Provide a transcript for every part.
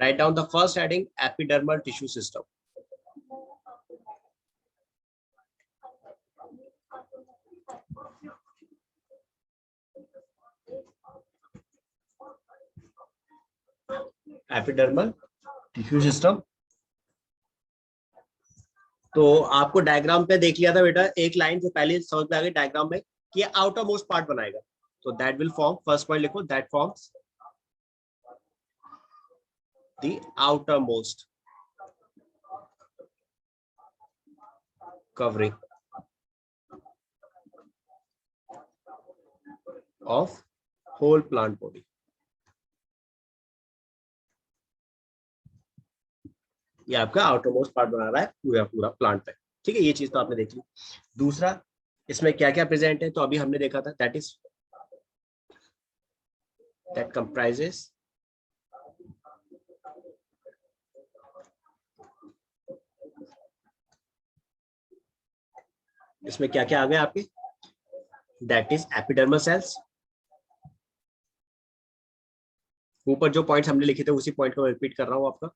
Write down the first heading, epidermal tissue system. Epidermal tissue system. तो आपको diagram पे देख लिया था बेटा, एक लाइन जो पहले समझ में आ गई डायग्राम में कि आउटर मोस्ट पार्ट बनाएगा, तो that will form, first point लिखो, that forms the outer most covering of whole plant body. ये आपका आउटर मोस्ट पार्ट बना रहा है पूरा पूरा प्लांट पे, ठीक है। ये चीज तो आपने देख ली। दूसरा, इसमें क्या क्या प्रेजेंट है, तो अभी हमने देखा था, दैट कंप्राइजेस इसमें क्या क्या आ गया आपके, दैट इज एपिडर्मल सेल्स। ऊपर जो पॉइंट्स हमने लिखे थे उसी पॉइंट को मैं रिपीट कर रहा हूं आपका,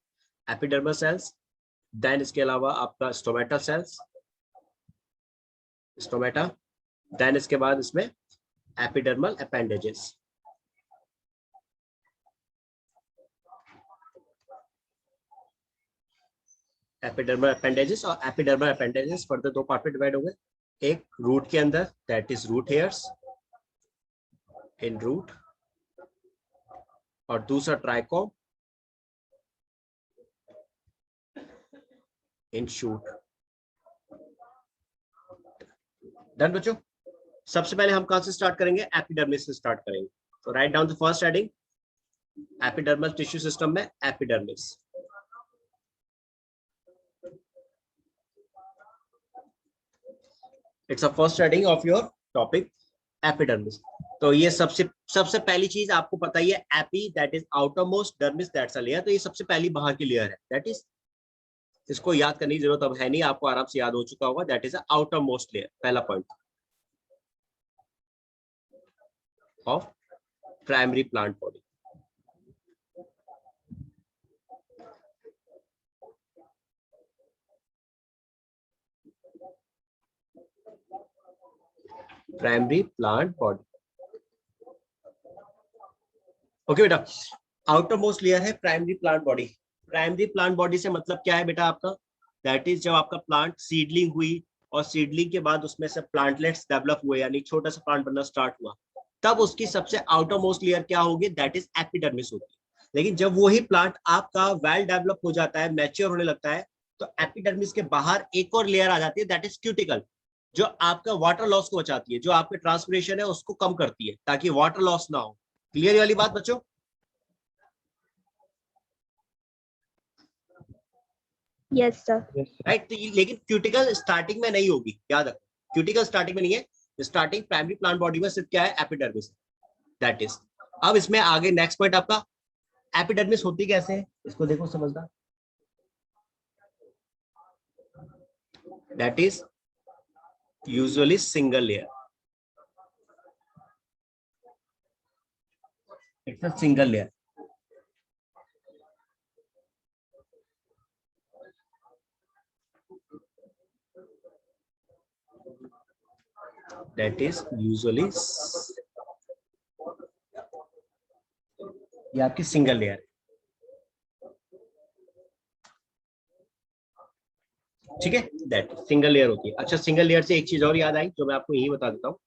एपिडर्मल सेल्स, देन इसके अलावा आपका स्टोमेटा सेल्स, स्टोमेटा, देन इसके बाद इसमें एपिडर्मल अपेंडेजेस। एपिडर्मल अपेंडेजेस और एपिडर्मल अपेंडेजेस फर्दर दो पार्ट में डिवाइड हो गए, एक रूट के अंदर, that is root hairs in root, और दूसरा ट्राइकोम इन शूट। डन बच्चों। सबसे पहले हम कहां से स्टार्ट करेंगे, एपिडर्मिस से स्टार्ट करेंगे। तो write down the first heading, epidermal tissue system में epidermis. It's a first heading of your topic epidermis. तो ये सबसे पहली चीज आपको पता ही है, epi that is outer most, dermis that's a layer. तो ये सबसे पहली बाहर की लेयर है, दैट इज, इसको याद करने की जरूरत अब है नहीं, आपको आराम से याद हो चुका होगा, that is outer most layer. पहला point of primary plant body. Primary plant body, okay बेटा। आउटर मोस्ट लेयर है primary plant body. Primary plant body से मतलब क्या है बेटा आपका, दैट इज जब आपका प्लांट सीडलिंग हुई और सीडलिंग के बाद उसमें से प्लांटलेट्स डेवलप हुए, यानी छोटा सा प्लांट बनना स्टार्ट हुआ, तब उसकी सबसे आउटर मोस्ट लेयर क्या होगी, दैट इज एपिडर्मिस होगी। लेकिन जब वही प्लांट आपका वेल डेवलप हो जाता है, मैच्योर होने लगता है, तो एपिडर्मिस के बाहर एक और लेयर आ जाती है, दैट इज क्यूटिकल, जो आपका वाटर लॉस को बचाती है, जो आपके ट्रांसपिरेशन है उसको कम करती है, ताकि वाटर लॉस ना हो। क्लियर वाली बात बच्चों? Yes sir. राइट। लेकिन क्यूटिकल स्टार्टिंग में नहीं होगी, याद रखो, क्यूटिकल स्टार्टिंग में नहीं है। स्टार्टिंग प्राइमरी प्लांट बॉडी में सिर्फ क्या है, एपिडर्मिस, दैट इज। अब इसमें आगे नेक्स्ट पॉइंट आपका, एपिडर्मिस होती कैसे है, इसको देखो समझना, that is usually single layer, it's a single layer. that is usually, ये आपकी सिंगल लेयर है, ठीक है, दैट सिंगल लेयर होती है। अच्छा, सिंगल लेयर से एक चीज और याद आई जो मैं आपको यही बता देता हूँ,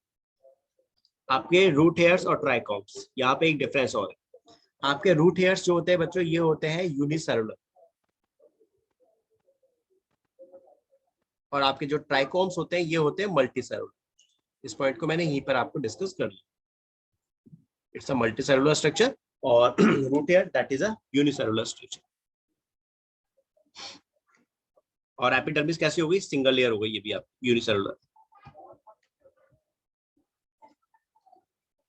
आपके रूट हेयर्स और ट्राइकॉम्स, यहाँ पे एक डिफरेंस और है। आपके रूट हेयर्स जो होते हैं बच्चों, ये होते हैं यूनिसेलुलर, और आपके जो ट्राइकॉम्स होते हैं ये होते हैं मल्टीसेलुलर। इस पॉइंट को मैंने यहीं पर आपको डिस्कस कर लिया, इट्स अ मल्टीसेलुलर स्ट्रक्चर, और root hair that is a unicellular structure. और एपिडर्मिस कैसी हो गई, सिंगल लेयर हो गई, ये भी आप यूनिसेलुलर।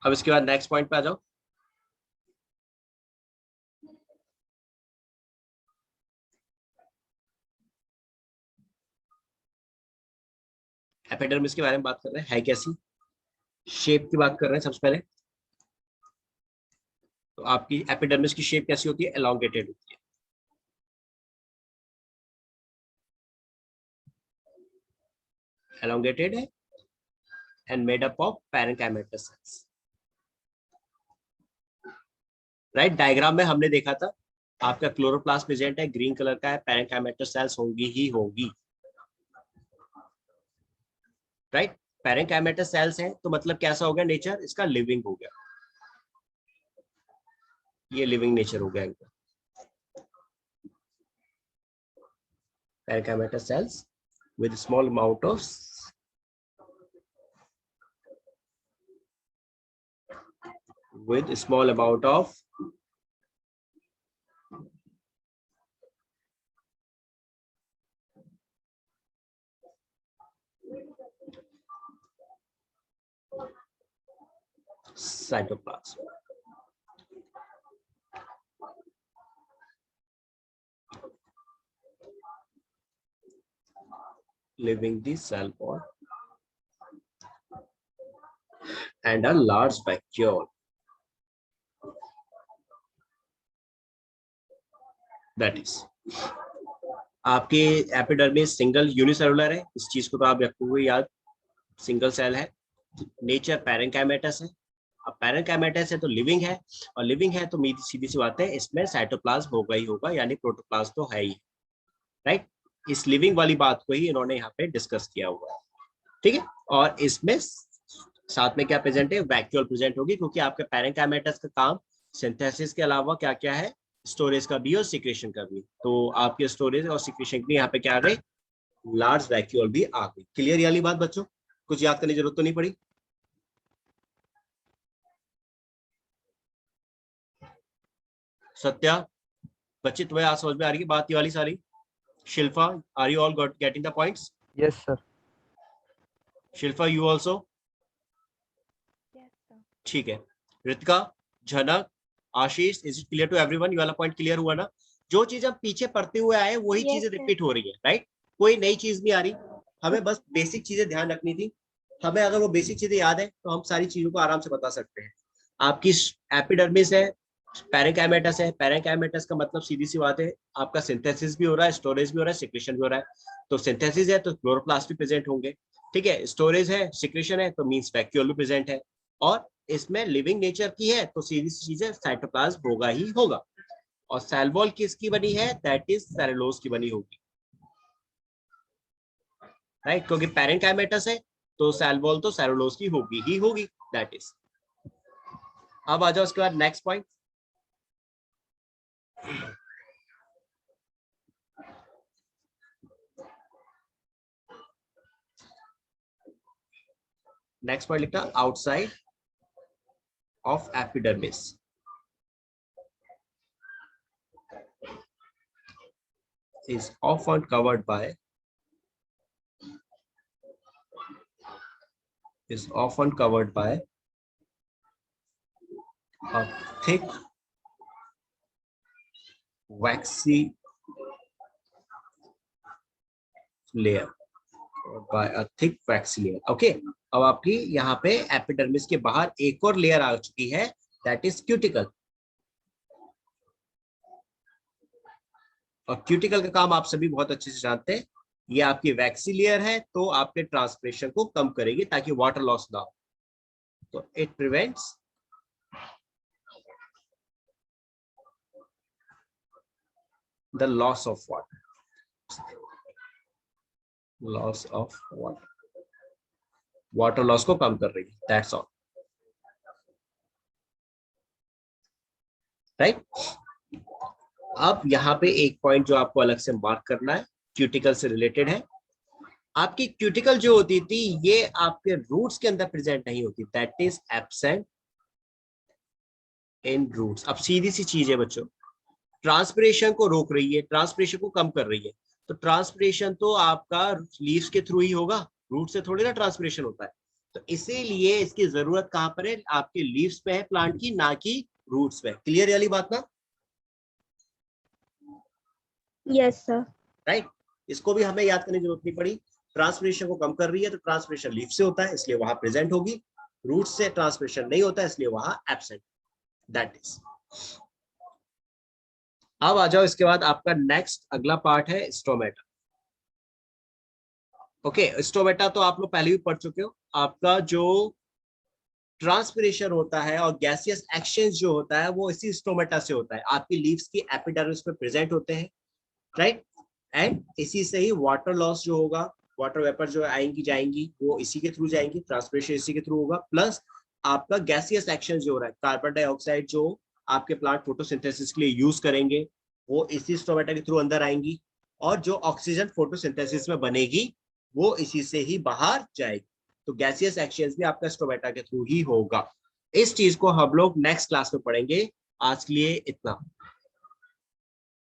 अब इसके बाद नेक्स्ट पॉइंट पे आ जाओ। एपिडर्मिस के बारे में बात कर रहे हैं, है कैसी, शेप की बात कर रहे हैं सबसे पहले। तो आपकी एपिडर्मिस की शेप कैसी होती है, एलोंगेटेड होती है, elongated है and made up of parenchymatous cells. Right, diagram में हमने देखा था आपका क्लोरोप्लास्ट प्रेजेंट है, ग्रीन कलर का है, पैरेंकाइमेटस सेल्स होंगी ही होंगी, राइट। पैरेंकाइमेटस सेल्स हैं तो मतलब कैसा हो गया नेचर इसका, लिविंग हो गया, ये लिविंग नेचर हो गया इनका। Parenchymatous cells with small amount of cytoplasm. Leaving the cell wall and a large vacuole. That is, आपके एपिडर्मिस सिंगल यूनिसेलुलर है, इस चीज को तो आप रखोगे याद, सिंगल सेल है, नेचर पैरेंकाइमेटस है। अब पैरेंकाइमेटस है तो लिविंग है, और लिविंग है तो सीधी सी बात है इसमें साइटोप्लाज्म होगा ही होगा, यानी प्रोटोप्लाज्म तो है ही, राइट। इस लिविंग वाली बात को ही इन्होंने यहाँ पे डिस्कस किया हुआ है, ठीक है। और इसमें साथ में क्या प्रेजेंट है, वैक्यूल प्रेजेंट होगी, क्योंकि आपके पैरेंकाइमेटस का काम सिंथेसिस के अलावा क्या क्या है, स्टोरेज का भी और सिक्रेशन का भी। तो आपके स्टोरेज और सिक्रेशन भी यहाँ पे क्या आ गई, लार्ज वैक्यूल भी आ गई। क्लियर वाली बात बच्चों, कुछ याद करने की जरूरत तो नहीं पड़ी। सत्या, बच्चे तुम्हें आज समझ में आ रही है बात ये वाली सारी? Shilpa, are you all getting the points? Yes sir. Shilpa, you also? ठीक है। Ritika, Jhanak, Ashish, is it clear to everyone? ये वाला पॉइंट क्लियर हुआ ना? जो चीज हम पीछे पढ़ते हुए आए वही चीजें रिपीट हो रही है, राइट। कोई नई चीज नहीं आ रही, हमें बस बेसिक चीजें ध्यान रखनी थी। हमें अगर वो बेसिक चीजें याद है तो हम सारी चीजों को आराम से बता सकते हैं। आपकी एपिडर्मिस है, पैरेंकाइमेटस है, पैरेंकाइमेटस का मतलब सीधी सी बात है आपका सिंथेसिस भी हो रहा है, स्टोरेज भी हो रहा है, सिक्रेशन भी हो रहा है। तो सिंथेसिस है तो क्लोरोप्लास्ट भी प्रेजेंट होंगे, ठीक है। स्टोरेज है, सिक्रेशन है तो मींस वैक्यूल भी प्रेजेंट है, और इसमें लिविंग नेचर की है तो सीधी सी चीज है साइटोप्लाज्म होगा ही होगा। और सेल वॉल किसकी बनी है, दैट इज सेलुलोज की बनी होगी, राइट, क्योंकि पैरेंकाइमेटस है तो सेल वॉल तो सेलुलोज की होगी ही होगी, दैट इज। अब आ जाओ उसके बाद नेक्स्ट पॉइंट। नेक्स्ट पॉइंट लिखना, outside of epidermis is often covered by a thick waxy layer, okay. अब आपकी यहाँ पे एपिडर्मिस के बाहर एक और लेयर आ चुकी है, दैट इज क्यूटिकल। और क्यूटिकल का काम आप सभी बहुत अच्छे से जानते हैं, ये आपकी वैक्सी लेयर है तो आपके ट्रांसपिरेशन को कम करेगी ताकि वाटर लॉस ना हो। तो it prevents the loss of water loss को कम कर रही है, दैट्स ऑल, राइट। अब यहाँ पे एक पॉइंट जो आपको अलग से मार्क करना है, क्यूटिकल से रिलेटेड है। आपकी क्यूटिकल जो होती थी ये आपके रूट्स के अंदर प्रेजेंट नहीं होती, that is absent in roots. अब सीधी सी चीज है बच्चों, ट्रांसपिरेशन को रोक रही है, ट्रांसपिरेशन को कम कर रही है, तो ट्रांसपिरेशन तो आपका लीव्स के थ्रू ही होगा, रूट से थोड़ी ना ट्रांसपिरेशन होता है। तो इसीलिए इसकी जरूरत कहाँ पर है, आपके लीव्स पे है प्लांट की, ना कि रूट्स पे। क्लियर वाली बात ना? Yes sir. राइट, इसको भी हमें याद करने की जरूरत नहीं पड़ी। ट्रांसपिरेशन को कम कर रही है तो ट्रांसपिरेशन लीफ से होता है इसलिए वहां प्रेजेंट होगी, रूट से ट्रांसपिरेशन नहीं होता है इसलिए वहां एब्सेंट, दैट इज। अब आ जाओ इसके बाद आपका नेक्स्ट अगला पार्ट है स्टोमेटा। ओके, स्टोमेटा तो आप लोग पहले भी पढ़ चुके हो। आपका जो ट्रांसपिरेशन होता है और गैसियस एक्सचेंज जो होता है वो इसी स्टोमेटा से होता है। आपकी लीव्स की एपिडर्मिस पे प्रेजेंट होते हैं, राइट। एंड इसी से ही वाटर लॉस जो होगा, वाटर वेपर जो आएंगी जाएंगी वो इसी के थ्रू जाएंगी, ट्रांसपिरेशन इसी के थ्रू होगा। प्लस आपका गैसियस एक्शन जो हो रहा है, कार्बन डाइऑक्साइड जो आपके प्लांट फोटोसिंथेसिस के लिए यूज करेंगे वो इसी स्टोमेटा के थ्रू अंदर आएंगी, और जो ऑक्सीजन फोटोसिंथेसिस में बनेगी वो इसी से ही बाहर जाएगी। तो गैसियस एक्सचेंज भी आपका स्टोमेटा के थ्रू ही होगा। इस चीज को हम लोग नेक्स्ट क्लास में पढ़ेंगे। आज के लिए इतना।